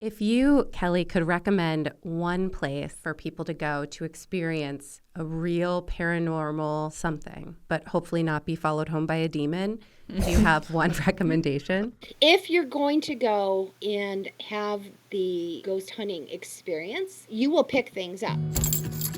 If you, Kelly, could recommend one place for people to go to experience a real paranormal something, but hopefully not be followed home by a demon, do you have one recommendation? If you're going to go and have the ghost hunting experience, you will pick things up.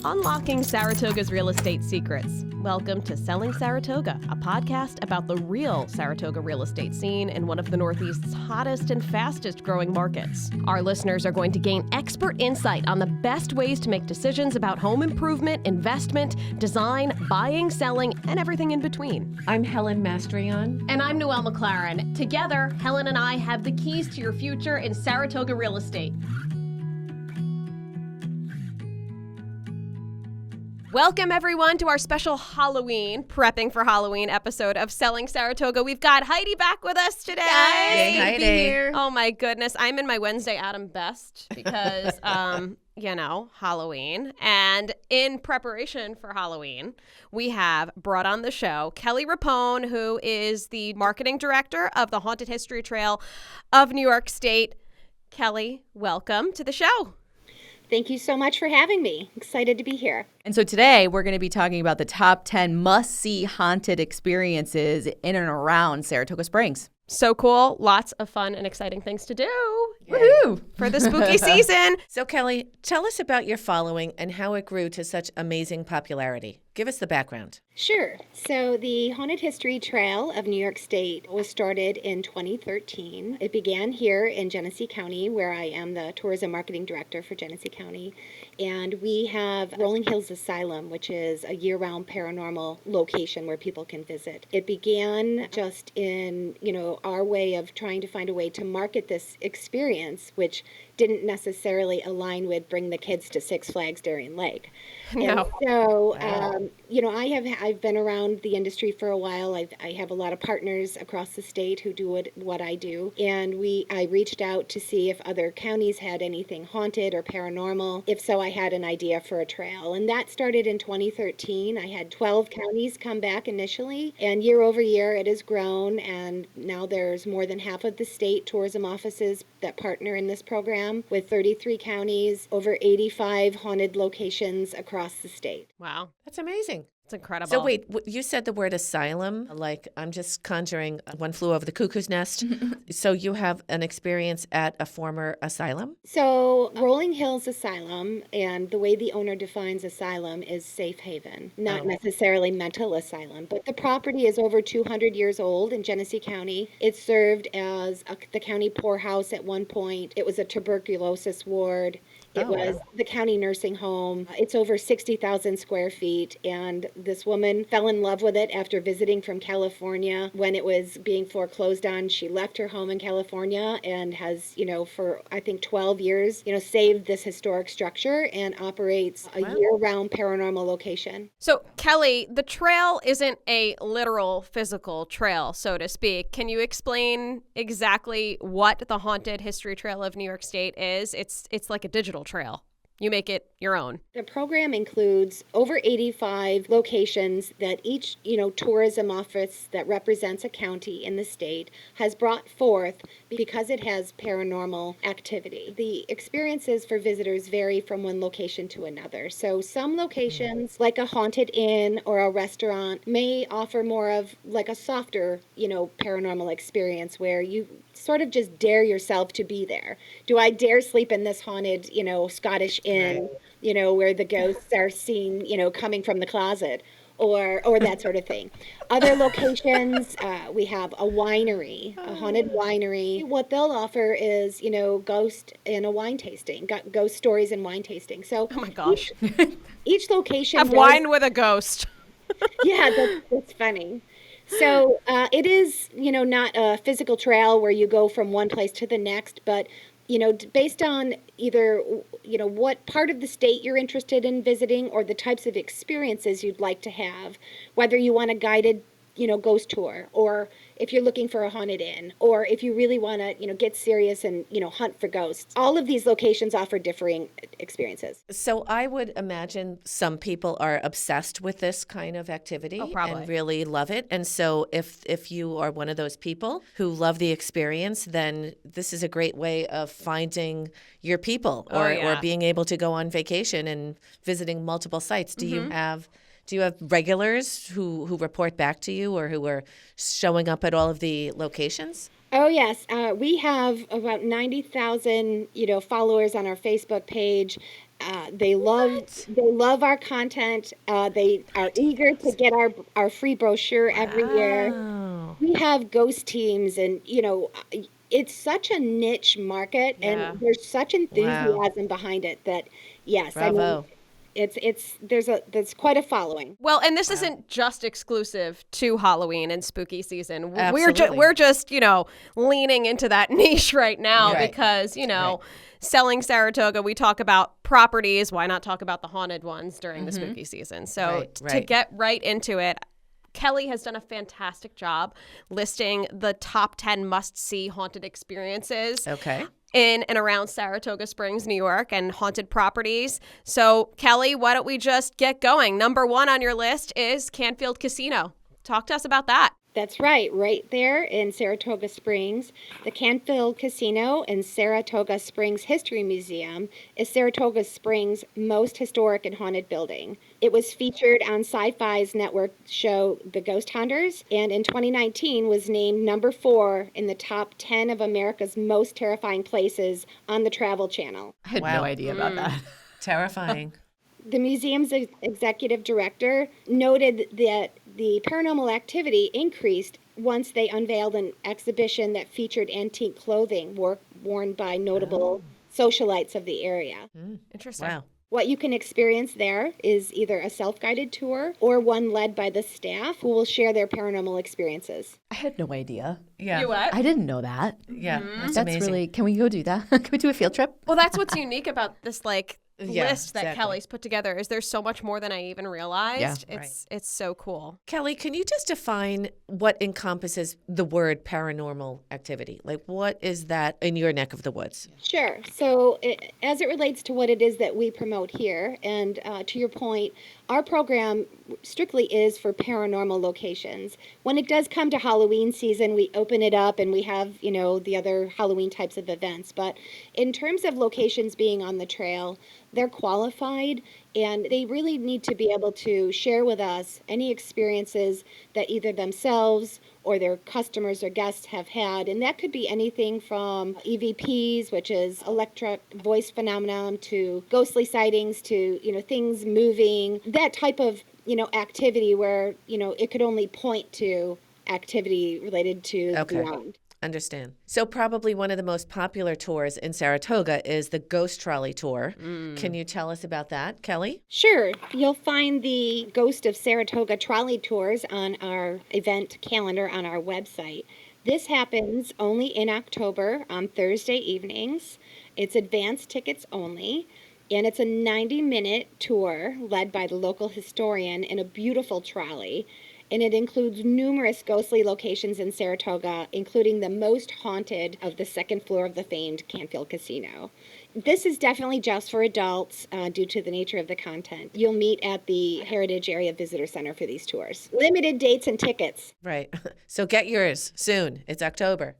Unlocking Saratoga's real estate secrets. Welcome to Selling Saratoga, a podcast about the real Saratoga real estate scene in one of the Northeast's hottest and fastest growing markets. Our listeners are going to gain expert insight on the best ways to make decisions about home improvement, investment, design, buying, selling, and everything in between. I'm Helen Mastrion. And I'm Noel McLaren. Together, Helen and I have the keys to your future in Saratoga real estate. Welcome, everyone, to our special Halloween, prepping for Halloween episode of Selling Saratoga. We've got Heidi back with us today. Hey, Heidi. Here. Oh, my goodness. I'm in my Wednesday Adam best because, Halloween. And in preparation for Halloween, we have brought on the show Kelly Rapone, who is the marketing director of the Haunted History Trail of New York State. Kelly, welcome to the show. Thank you so much for having me. Excited to be here. And so today we're going to be talking about the top 10 must-see haunted experiences in and around Saratoga Springs. So cool. Lots of fun and exciting things to do. Woohoo! For the spooky season. So, Kelly, tell us about your following and how it grew to such amazing popularity. Give us the background. Sure. So the Haunted History Trail of New York State was started in 2013. It began here in Genesee County, where I am the tourism marketing director for Genesee County. And we have Rolling Hills Asylum, which is a year-round paranormal location where people can visit. It began just in, our way of trying to find a way to market this experience, which didn't necessarily align with bring the kids to Six Flags Darien Lake. No. And so, I've been around the industry for a while. I have a lot of partners across the state who do what I do. And I reached out to see if other counties had anything haunted or paranormal. If so, I had an idea for a trail. And that started in 2013. I had 12 counties come back initially. And year over year, it has grown. And now there's more than half of the state tourism offices that partner in this program, with 33 counties, over 85 haunted locations across the state. Wow. That's amazing. It's incredible. So wait, you said the word asylum, like I'm just conjuring One Flew Over the Cuckoo's Nest. So you have an experience at a former asylum? So Rolling Hills Asylum, and the way the owner defines asylum is safe haven, not necessarily mental asylum, but the property is over 200 years old in Genesee County. It served as the county poorhouse at one point. It was a tuberculosis ward. It was the county nursing home. It's over 60,000 square feet, and this woman fell in love with it after visiting from California. When it was being foreclosed on, she left her home in California and has, for I think 12 years, saved this historic structure and operates a year-round paranormal location. So, Kelly, the trail isn't a literal physical trail, so to speak. Can you explain exactly what the Haunted History Trail of New York State is? It's like a digital trail. You make it your own. The program includes over 85 locations that each, tourism office that represents a county in the state has brought forth because it has paranormal activity. The experiences for visitors vary from one location to another. So some locations, like a haunted inn or a restaurant, may offer more of like a softer, paranormal experience where you sort of just dare yourself to be there. Do I dare sleep in this haunted, Scottish inn, where the ghosts are seen, coming from the closet, or that sort of thing. Other locations, we have a winery, a haunted winery. What they'll offer is, ghost and a wine tasting, ghost stories and wine tasting. So, oh my gosh, each location have wine with a ghost. Yeah, that's funny. So it is, not a physical trail where you go from one place to the next, but, based on either, what part of the state you're interested in visiting or the types of experiences you'd like to have, whether you want a guided, ghost tour, or if you're looking for a haunted inn, or if you really want to, get serious and, hunt for ghosts. All of these locations offer differing experiences. So I would imagine some people are obsessed with this kind of activity and really love it. And so if you are one of those people who love the experience, then this is a great way of finding your people or being able to go on vacation and visiting multiple sites. Do you have regulars who report back to you or who are showing up at all of the locations? Oh, yes. We have about 90,000, followers on our Facebook page. They love our content. They are eager to get our free brochure every year. We have ghost teams, and, it's such a niche market, and there's such enthusiasm behind it that, yes, Bravo. There's quite a following. Well, and this isn't just exclusive to Halloween and spooky season. Absolutely. We're just, leaning into that niche right now because, Selling Saratoga, we talk about properties. Why not talk about the haunted ones during the spooky season? So to get right into it, Kelly has done a fantastic job listing the top 10 must-see haunted experiences. Okay. In and around Saratoga Springs, New York, and haunted properties. So, Kelly, why don't we just get going? Number 1 on your list is Canfield Casino. Talk to us about that. That's right there in Saratoga Springs. The Canfield Casino and Saratoga Springs History Museum is Saratoga Springs' most historic and haunted building. It was featured on Sci-Fi's network show The Ghost Hunters, and in 2019 was named number 4 in the top 10 of America's most terrifying places on the Travel Channel. I had no idea about that. Terrifying. The museum's executive director noted that the paranormal activity increased once they unveiled an exhibition that featured antique clothing worn by notable socialites of the area. Interesting. Wow. What you can experience there is either a self-guided tour or one led by the staff who will share their paranormal experiences. I had no idea. Yeah. You what? I didn't know that. Yeah. That's That's amazing. really, can we go do that? Can we do a field trip? Well, that's what's unique about this, Yeah, list that exactly. Kelly's put together is there's so much more than I even realized. Yeah. It's so cool. Kelly, can you just define what encompasses the word paranormal activity? Like, what is that in your neck of the woods? Sure. So as it relates to what it is that we promote here, and to your point, our program strictly is for paranormal locations. When it does come to Halloween season, we open it up and we have, the other Halloween types of events. But in terms of locations being on the trail, they're qualified and they really need to be able to share with us any experiences that either themselves or their customers or guests have had. And that could be anything from EVPs, which is electric voice phenomenon, to ghostly sightings, to, things moving, that type of, activity where, it could only point to activity related to the beyond. Understand. So probably one of the most popular tours in Saratoga is the Ghost Trolley Tour. Can you tell us about that, Kelly? Sure. You'll find the Ghost of Saratoga Trolley Tours on our event calendar on our website. This happens only in October on Thursday evenings. It's advance tickets only. And it's a 90-minute tour led by the local historian in a beautiful trolley. And it includes numerous ghostly locations in Saratoga, including the most haunted of the second floor of the famed Canfield Casino. This is definitely just for adults due to the nature of the content. You'll meet at the Heritage Area Visitor Center for these tours. Limited dates and tickets. Right. So get yours soon. It's October.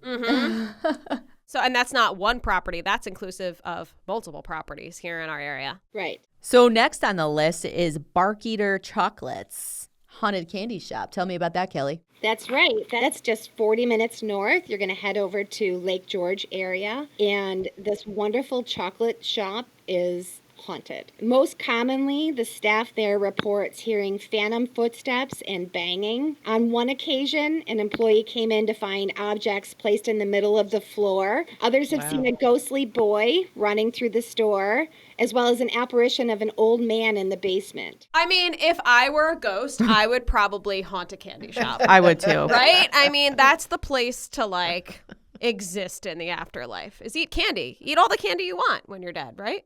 So, and that's not one property. That's inclusive of multiple properties here in our area. Right. So next on the list is Bark Eater Chocolates Haunted Candy Shop. Tell me about that, Kelly. That's right. That's just 40 minutes north. You're going to head over to Lake George area, and this wonderful chocolate shop is haunted. Most commonly, the staff there reports hearing phantom footsteps and banging. On one occasion, an employee came in to find objects placed in the middle of the floor. Others have seen a ghostly boy running through the store, as well as an apparition of an old man in the basement. I mean, if I were a ghost, I would probably haunt a candy shop. I would too. Right? I mean, that's the place to exist in the afterlife is eat candy. Eat all the candy you want when you're dead, right?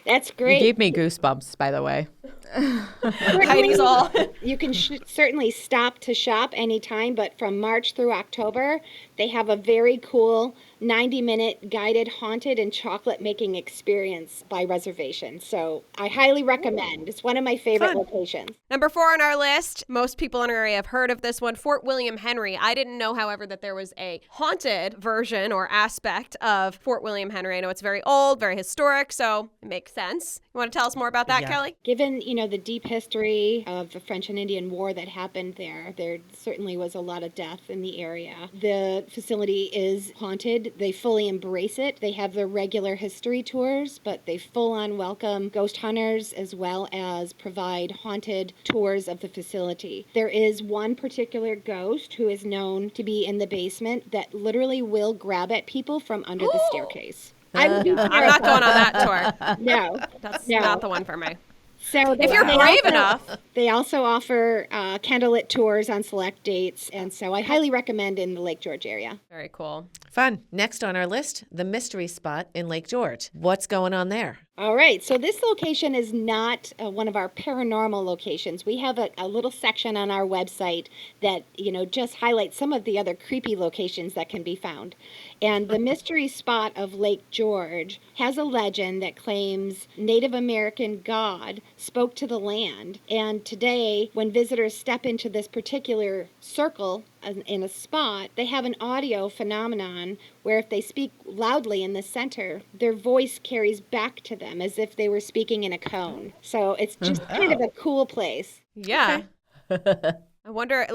That's great. You gave me goosebumps, by the way. Heidi's all. You can certainly stop to shop anytime, but from March through October, they have a very cool 90-minute guided haunted and chocolate making experience by reservation. So I highly recommend. It's one of my favorite locations. Number 4 on our list. Most people in our area have heard of this one, Fort William Henry. I didn't know, however, that there was a haunted version or aspect of Fort William Henry. I know it's very old, very historic, so it makes sense. You want to tell us more about that, Kelly? Given, the deep history of the French and Indian War that happened there certainly was a lot of death in the area. The facility is haunted. They fully embrace it. They have their regular history tours, but they full-on welcome ghost hunters as well as provide haunted tours of the facility. There is one particular ghost who is known to be in the basement that literally will grab at people from under the staircase. I'm not going on that tour. No. That's not the one for me. So if you're brave enough. They also offer candlelit tours on select dates, and so I highly recommend in the Lake George area. Very cool. Fun. Next on our list, the mystery spot in Lake George. What's going on there? All right, so this location is not one of our paranormal locations. We have a little section on our website that, just highlights some of the other creepy locations that can be found. And the mystery spot of Lake George has a legend that claims Native American God spoke to the land. And today, when visitors step into this particular circle in a spot, they have an audio phenomenon where if they speak loudly in the center, their voice carries back to them as if they were speaking in a cone. So it's just kind of a cool place. Yeah. I wonder,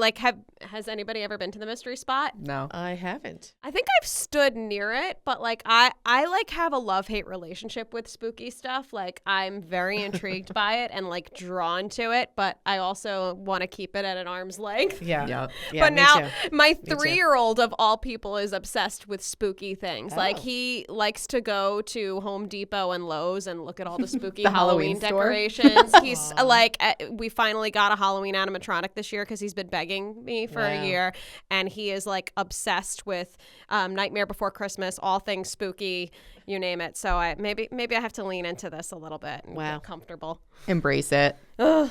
has anybody ever been to the mystery spot? No. I haven't. I think I've stood near it, but I have a love-hate relationship with spooky stuff. I'm very intrigued by it and drawn to it, but I also want to keep it at an arm's length. Yeah. Yep. Yeah, but now too. my 3-year-old of all people is obsessed with spooky things. Oh. He likes to go to Home Depot and Lowe's and look at all the spooky The Halloween Halloween decorations. He's we finally got a Halloween animatronic this year because he's been begging me for a year, and he is obsessed with Nightmare Before Christmas, all things spooky, you name it. So maybe I have to lean into this a little bit and get comfortable. Embrace it.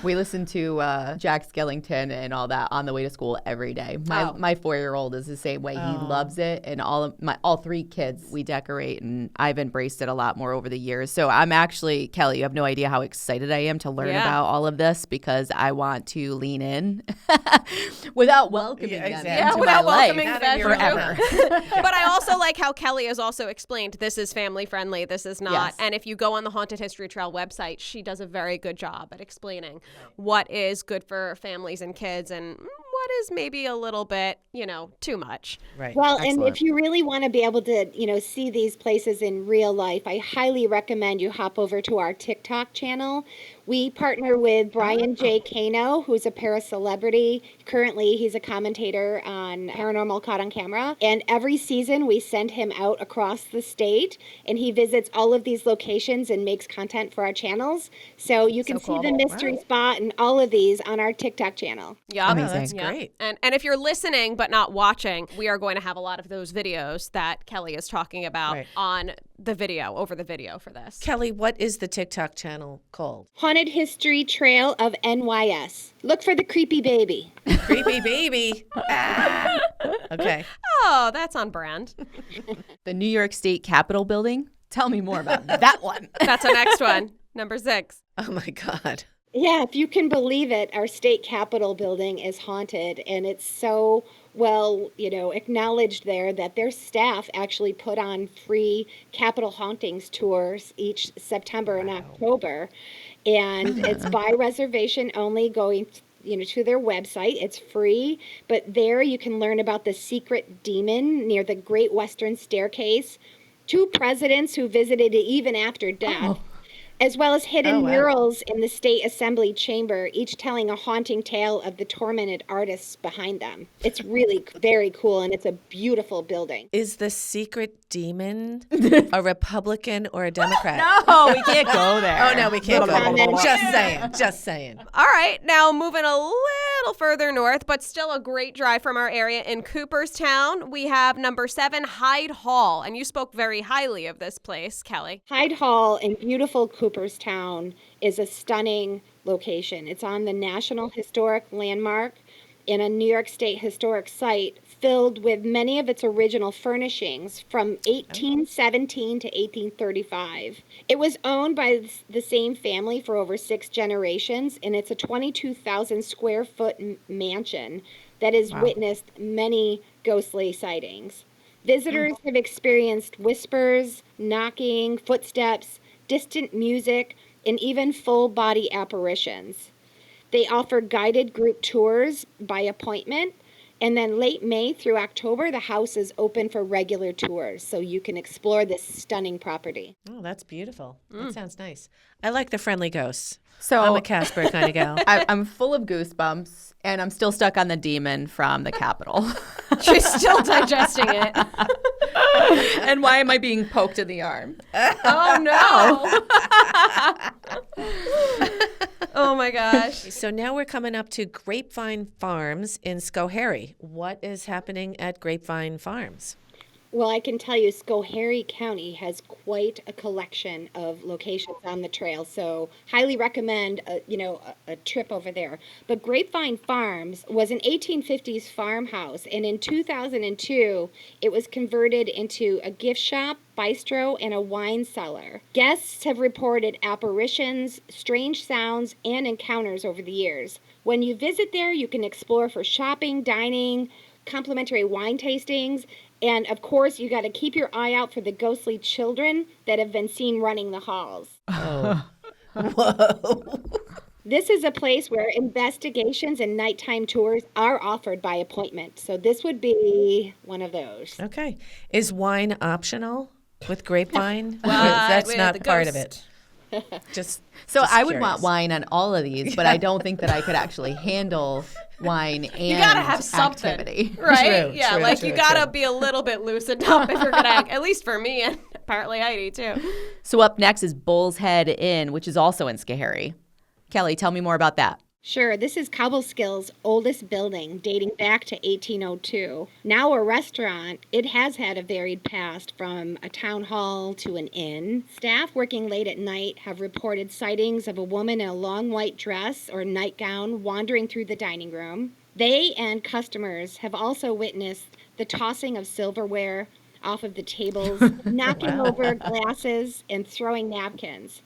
We listen to Jack Skellington and all that on the way to school every day. My 4-year-old is the same way. He loves it, and all 3 kids, we decorate, and I've embraced it a lot more over the years. So I'm actually, Kelly, you have no idea how excited I am to learn about all of this because I want to lean in without welcoming them into without my welcoming life them forever. But I also like how Kelly has also explained this is family friendly, this is not. Yes. And if you go on the Haunted History Trail website, she does a very good job at explaining what is good for families and kids and what is maybe a little bit, too much. Right. Well, Excellent. and if you really want to be able to, see these places in real life, I highly recommend you hop over to our TikTok channel. We partner with Brian J. Kano, who's a para-celebrity. Currently, he's a commentator on Paranormal Caught on Camera. And every season, we send him out across the state, and he visits all of these locations and makes content for our channels. So you can see the mystery spot and all of these on our TikTok channel. Yeah, Amazing. That's great. And if you're listening but not watching, we are going to have a lot of those videos that Kelly is talking about on the video, over the video for this. Kelly, what is the TikTok channel called? Haunted History Trail of NYS. Look for the creepy baby. Creepy baby. Okay. Oh, that's on brand. The New York State Capitol building. Tell me more about that one. That's our next one. Number 6. Oh my God. Yeah, if you can believe it, our state capitol building is haunted, and it's so well, acknowledged there that their staff actually put on free Capitol Hauntings tours each September and October, and it's by reservation only, going to their website. It's free, but there you can learn about the secret demon near the Great Western Staircase, 2 presidents who visited it even after death. As well as hidden murals in the State Assembly chamber, each telling a haunting tale of the tormented artists behind them. It's really very cool, and it's a beautiful building. Is the secret demon a Republican or a Democrat? No, we can't go there. Oh, no, we can't go there. Just saying. All right, now moving a little further north, but still a great drive from our area in Cooperstown. We have number 7, Hyde Hall. And you spoke very highly of this place, Kelly. Hyde Hall in beautiful Cooperstown is a stunning location. It's on the National Historic Landmark in a New York State historic site filled with many of its original furnishings from 1817 to 1835. It was owned by the same family for over 6 generations, and it's a 22,000 square foot mansion that has witnessed many ghostly sightings. Visitors have experienced whispers, knocking, footsteps, distant music, and even full-body apparitions. They offer guided group tours by appointment, and then late May through October, the house is open for regular tours, so you can explore this stunning property. Oh, that's beautiful. That sounds nice. I like the friendly ghosts. So I'm a Casper kind of gal. I'm full of goosebumps, and I'm still stuck on the demon from the Capitol. She's still digesting it. And why am I being poked in the arm? Oh, no. Oh, my gosh. So now we're coming up to Grapevine Farms in Schoharie. What is happening at Grapevine Farms? Well, I can tell you Schoharie County has quite a collection of locations on the trail, so highly recommend a trip over there. But Grapevine Farms was an 1850s farmhouse, and in 2002, it was converted into a gift shop, bistro, and a wine cellar. Guests have reported apparitions, strange sounds, and encounters over the years. When you visit there, you can explore for shopping, dining, complimentary wine tastings, and, of course, you got to keep your eye out for the ghostly children that have been seen running the halls. Oh. Whoa. This is a place where investigations and nighttime tours are offered by appointment. So this would be one of those. Okay. Is wine optional with Grapevine? Well, that's not part of it. Just I would curious. want wine on all of these, but I don't think that I could actually handle wine and You gotta have something, activity. right? True, true, you gotta true. be a little bit loosened up if you're gonna at least for me and apparently Heidi too. So up next is Bull's Head Inn, which is also in Schoharie. Kelly, tell me more about that. Sure, this is Cobbleskill's oldest building, dating back to 1802. Now a restaurant, it has had a varied past from a town hall to an inn. Staff working late at night have reported sightings of a woman in a long white dress or nightgown wandering through the dining room. They and customers have also witnessed the tossing of silverware off of the tables, knocking over glasses, and throwing napkins.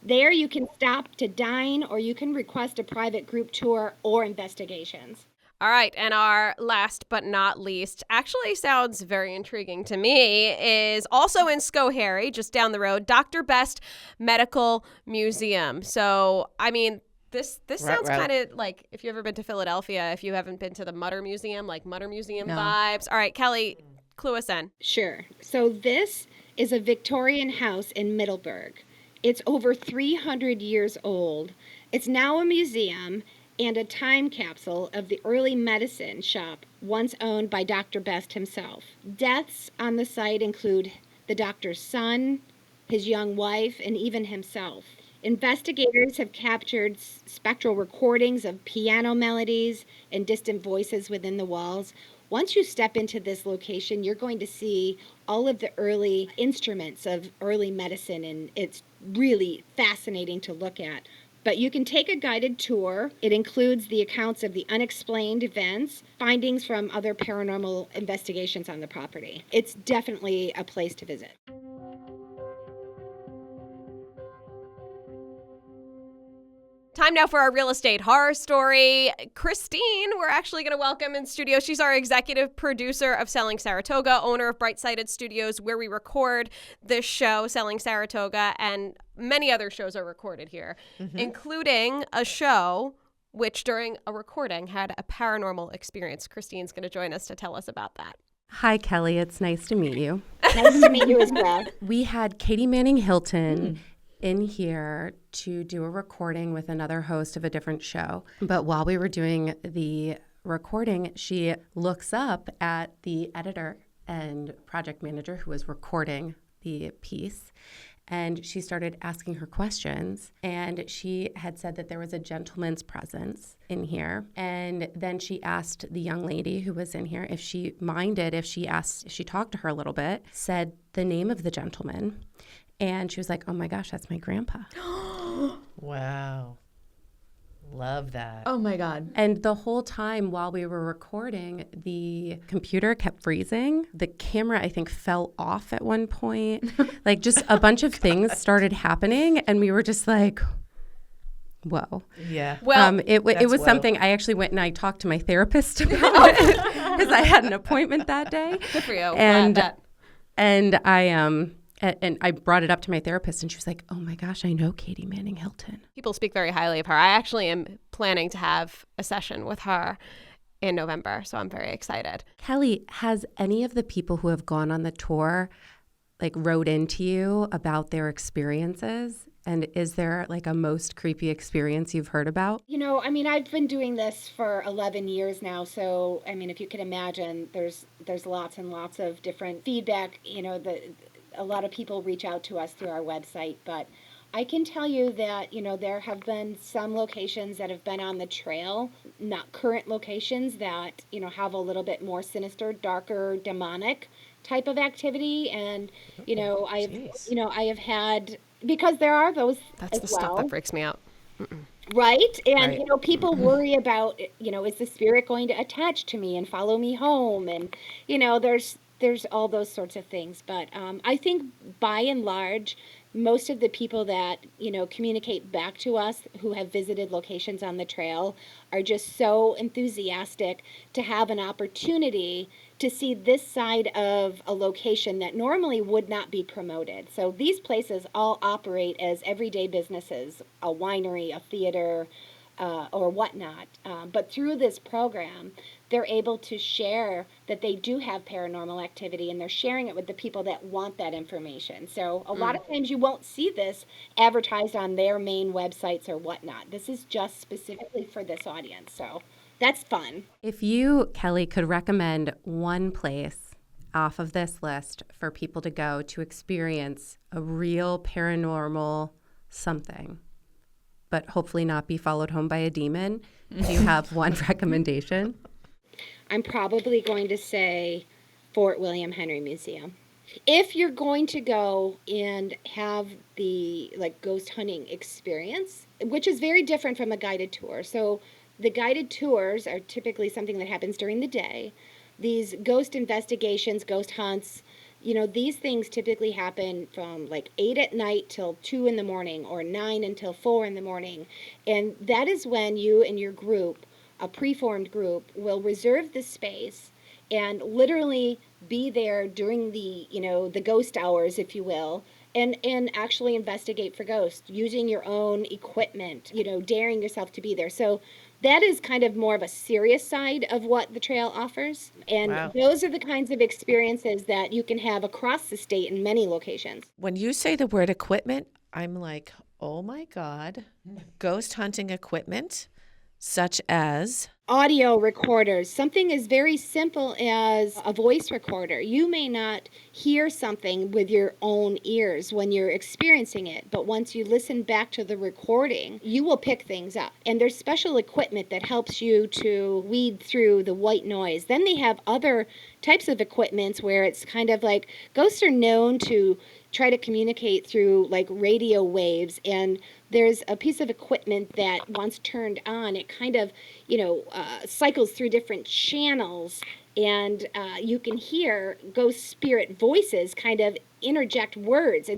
There you can stop to dine, or you can request a private group tour or investigations. All right, and our last but not least, actually sounds very intriguing to me, is also in Schoharie, just down the road, Dr. Best Medical Museum. So, I mean, this sounds kind of like, if you've ever been to Philadelphia, if you haven't been to the Mutter Museum, like Mutter Museum vibes. All right, Kelly, clue us in. Sure. So this is a Victorian house in Middleburg. It's over 300 years old. It's now a museum and a time capsule of the early medicine shop once owned by Dr. Best himself. Deaths on the site include the doctor's son, his young wife, and even himself. Investigators have captured spectral recordings of piano melodies and distant voices within the walls. Once you step into this location, you're going to see all of the early instruments of early medicine, and it's really fascinating to look at. But you can take a guided tour. It includes the accounts of the unexplained events, findings from other paranormal investigations on the property. It's definitely a place to visit. Time now for our real estate horror story. Christine, we're actually going to welcome in studio. She's our executive producer of Selling Saratoga, owner of Bright Sided Studios, where we record this show, Selling Saratoga, and many other shows are recorded here, including a show which during a recording had a paranormal experience. Christine's going to join us to tell us about that. Hi, Kelly. It's nice to meet you. Nice to meet you as well. We had Katie Manning Hilton in here to do a recording with another host of a different show. But while we were doing the recording, she looks up at the editor and project manager who was recording the piece. and she started asking her questions. And she had said that there was a gentleman's presence in here. And then she asked the young lady who was in here if she minded if she talked to her a little bit, said the name of the gentleman. And she was like, oh my gosh, that's my grandpa. Wow. Love that. Oh my God. And the whole time while we were recording, the computer kept freezing. The camera, I think, fell off at one point. Like just a bunch of things started happening. And we were just like, whoa. Yeah. Well, it was something I actually went and I talked to my therapist about it because I had an appointment that day. Good for you. And I brought it up to my therapist, and she was like, oh, my gosh, I know Katie Manning Hilton. People speak very highly of her. I actually am planning to have a session with her in November, so I'm very excited. Kelly, has any of the people who have gone on the tour, wrote into you about their experiences? And is there, a most creepy experience you've heard about? I've been doing this for 11 years now, so, if you can imagine, there's lots and lots of different feedback, a lot of people reach out to us through our website, but I can tell you that, there have been some locations that have been on the trail, not current locations that, have a little bit more sinister, darker, demonic type of activity. And, I have had, because there are those That's as the well. Stuff that freaks me out. Right? And, people worry about, is the spirit going to attach to me and follow me home? And, there's all those sorts of things. But I think by and large, most of the people that, communicate back to us who have visited locations on the trail are just so enthusiastic to have an opportunity to see this side of a location that normally would not be promoted. So these places all operate as everyday businesses, a winery, a theater, or whatnot. But through this program, they're able to share that they do have paranormal activity, and they're sharing it with the people that want that information. So a lot of times you won't see this advertised on their main websites or whatnot. This is just specifically for this audience. So that's fun. If you, Kelly, could recommend one place off of this list for people to go to experience a real paranormal something, but hopefully not be followed home by a demon, do you have one recommendation? I'm probably going to say Fort William Henry Museum. If you're going to go and have the ghost hunting experience, which is very different from a guided tour. So the guided tours are typically something that happens during the day. These ghost investigations, ghost hunts, these things typically happen from 8 at night till 2 in the morning or 9 until 4 in the morning. And that is when you and your group, a preformed group, will reserve the space and literally be there during the, the ghost hours, if you will, and actually investigate for ghosts using your own equipment, daring yourself to be there. So that is kind of more of a serious side of what the trail offers. And those are the kinds of experiences that you can have across the state in many locations. When you say the word equipment, I'm like, oh my God, ghost hunting equipment, such as? Audio recorders, something as very simple as a voice recorder. You may not hear something with your own ears when you're experiencing it, but once you listen back to the recording, you will pick things up. And there's special equipment that helps you to weed through the white noise. Then they have other types of equipments where it's kind of like ghosts are known to try to communicate through radio waves, and there's a piece of equipment that once turned on, it kind of, cycles through different channels, and you can hear ghost spirit voices kind of interject words.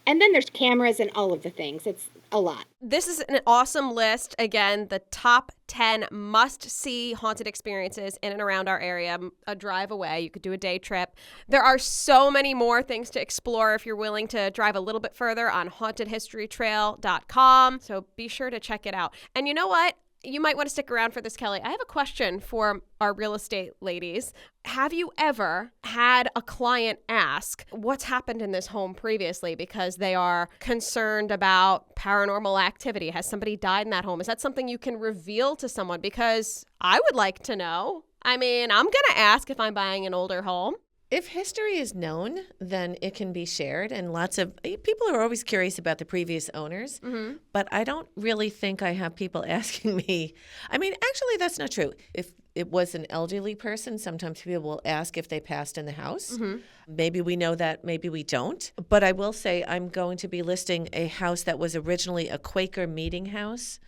And then there's cameras and all of the things. It's a lot. This is an awesome list. Again, the top 10 must-see haunted experiences in and around our area. A drive away. You could do a day trip. There are so many more things to explore if you're willing to drive a little bit further on hauntedhistorytrail.com. So be sure to check it out. And you know what? You might want to stick around for this, Kelly. I have a question for our real estate ladies. Have you ever had a client ask what's happened in this home previously because they are concerned about paranormal activity? Has somebody died in that home? Is that something you can reveal to someone? Because I would like to know. I'm going to ask if I'm buying an older home. If history is known, then it can be shared. And lots of people are always curious about the previous owners. Mm-hmm. But I don't really think I have people asking me. I mean, actually, that's not true. If it was an elderly person, sometimes people will ask if they passed in the house. Mm-hmm. Maybe we know that, maybe we don't. But I will say I'm going to be listing a house that was originally a Quaker meeting house,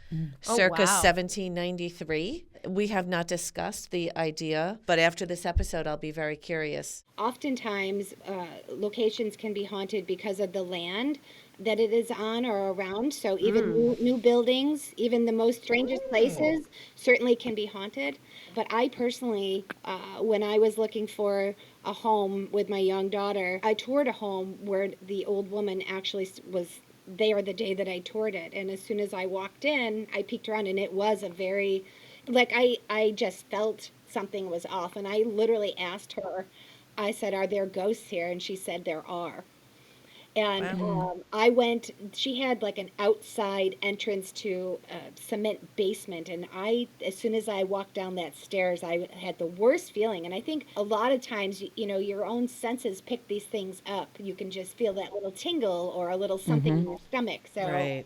circa 1793. We have not discussed the idea, but after this episode, I'll be very curious. Oftentimes, locations can be haunted because of the land that it is on or around. So even new buildings, even the most strangest places, certainly can be haunted. But I personally, when I was looking for a home with my young daughter, I toured a home where the old woman actually was there the day that I toured it. And as soon as I walked in, I peeked around, and it was a very... I just felt something was off, and I literally asked her, I said, are there ghosts here? And she said there are. And I went, she had like an outside entrance to a cement basement, and as soon as I walked down that stairs, I had the worst feeling. And I think a lot of times, your own senses pick these things up. You can just feel that little tingle or a little something in your stomach. So right.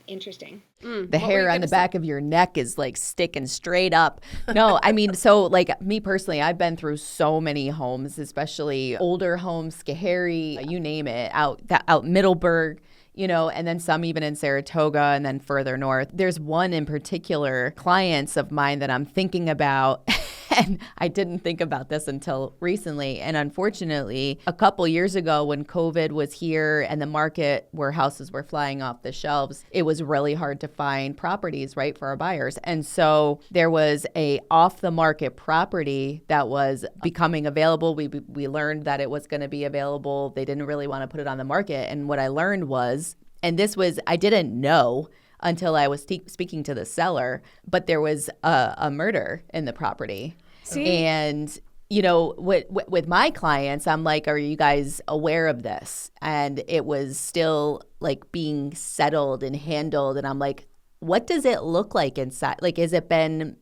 Interesting. The hair on the back of your neck is like sticking straight up. No, I mean, so like me personally, I've been through so many homes, especially older homes, Skahari, you name it, out Middleburg, and then some even in Saratoga and then further north. There's one in particular, clients of mine that I'm thinking about. And I didn't think about this until recently. And unfortunately, a couple years ago when COVID was here and the market where houses were flying off the shelves, it was really hard to find properties, right, for our buyers. And so there was a off-the-market property that was becoming available. We learned that it was going to be available. They didn't really want to put it on the market. And what I learned was, and this was, I didn't know until I was speaking to the seller, but there was a murder in the property. See? And, with my clients, I'm like, are you guys aware of this? And it was still like being settled and handled. And I'm like, what does it look like inside? Like, has it been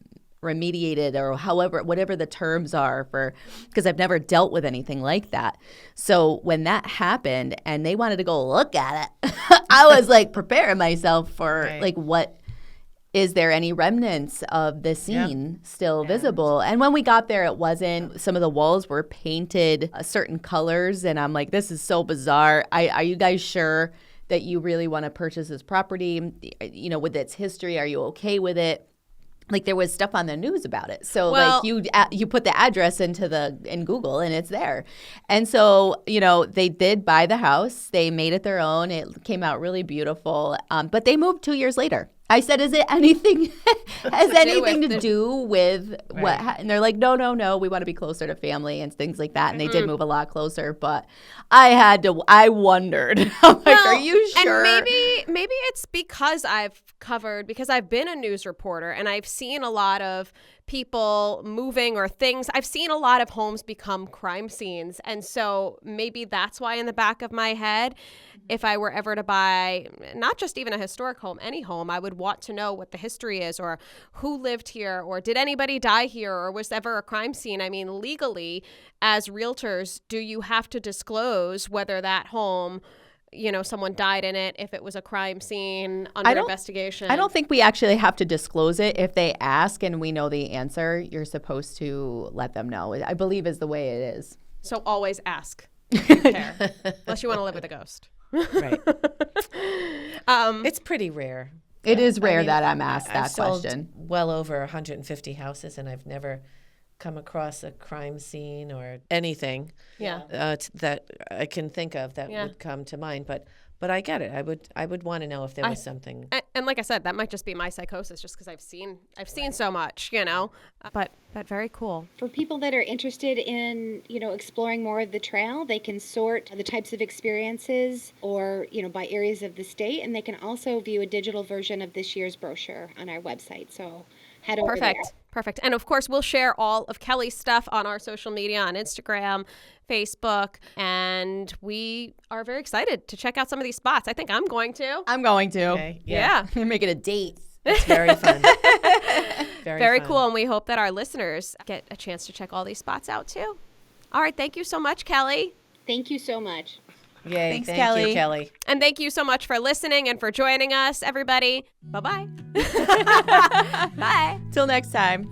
remediated or whatever the terms are because I've never dealt with anything like that. So when that happened and they wanted to go look at it, I was like preparing myself for like, what is there any remnants of the scene still visible? And when we got there, it wasn't. Some of the walls were painted certain colors. And I'm like, this is so bizarre. Are you guys sure that you really want to purchase this property? With its history, are you okay with it? Like there was stuff on the news about it. So like you put the address in Google and it's there. And so, they did buy the house. They made it their own. It came out really beautiful. But they moved 2 years later. I said, has anything to do with what? And they're like, no. We want to be closer to family and things like that. And they did move a lot closer. But I wondered. I'm like, are you sure? And maybe it's because I've been a news reporter and I've seen a lot of people moving or things. I've seen a lot of homes become crime scenes. And so maybe that's why in the back of my head, if I were ever to buy not just even a historic home, any home, I would want to know what the history is or who lived here or did anybody die here or was ever a crime scene? I mean, legally, as realtors, do you have to disclose whether that home, someone died in it, if it was a crime scene under investigation? I don't think we actually have to disclose it. If they ask and we know the answer, you're supposed to let them know. I believe is the way it is. So always ask. Unless you want to live with a ghost. Right. It's pretty rare. It is rare that I'm asked that I've sold question. Well over 150 houses, and I've never come across a crime scene or anything that I can think of that would come to mind. But I get it. I would want to know if there was something. And like I said, that might just be my psychosis, just because I've seen so much, But very cool. For people that are interested in, exploring more of the trail, they can sort the types of experiences or, by areas of the state, and they can also view a digital version of this year's brochure on our website. So head over there. Perfect. And of course, we'll share all of Kelly's stuff on our social media, on Instagram, Facebook, and we are very excited to check out some of these spots. I think I'm going to. Okay, yeah. Make it a date. It's very fun. Very cool. And we hope that our listeners get a chance to check all these spots out too. All right. Thank you so much, Kelly. Thank you so much. Yay. Thanks, Thank Kelly. you, Kelly. And thank you so much for listening and for joining us, everybody. Bye-bye. Bye. Till next time.